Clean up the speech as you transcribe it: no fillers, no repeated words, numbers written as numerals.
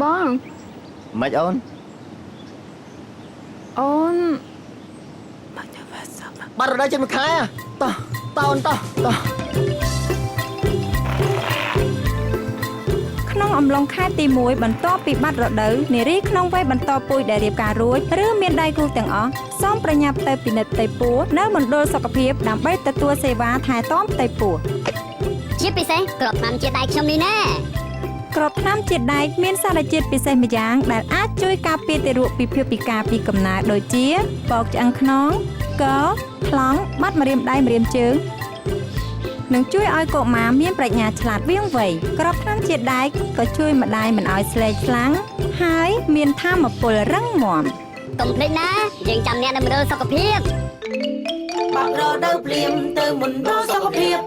បងមិនអូនបាត់រដូវជិតមួយខែតោះអូនតោះក្នុងអំឡុងខែទី1បន្ទាប់ពីបាត់រដូវនារីក្នុងវ័យបន្តពូជដែលរៀបការរួចឬមានដៃគូទាំងអស់សូមប្រញាប់ទៅពិនិត្យផ្ទៃពោះនៅមណ្ឌលសុខភាពដើម្បីទទួលសេវាថែទាំផ្ទៃពោះជាពិសេសគ្រាប់ថ្នាំជាតិដែកខ្ញុំនេះណាគ្រាប់ថ្នាំជាតិដែកមានសារជាតិពិសេសម្យ៉ាងដែលអាចជួយការពារទារកពីភាពពិការពីកំណើតដូចជាបោកឆ្អឹងខ្នងកប្លង់បាត់ម្រាមដៃម្រាមជើងនឹងជួយឲ្យកុមារមានប្រាជ្ញាឆ្លាតវាងវៃគ្រាប់ថ្នាំជាតិដែកក៏ជួយម្ដាយមិនឲ្យស្លេកស្លាំងហើយមានថាមពលរឹងមាំកុំភ្លេចណាយើងចាំអ្នកនៅមណ្ឌលសុខភាពបាត់រដូវភ្លៀងទៅមណ្ឌលសុខភាព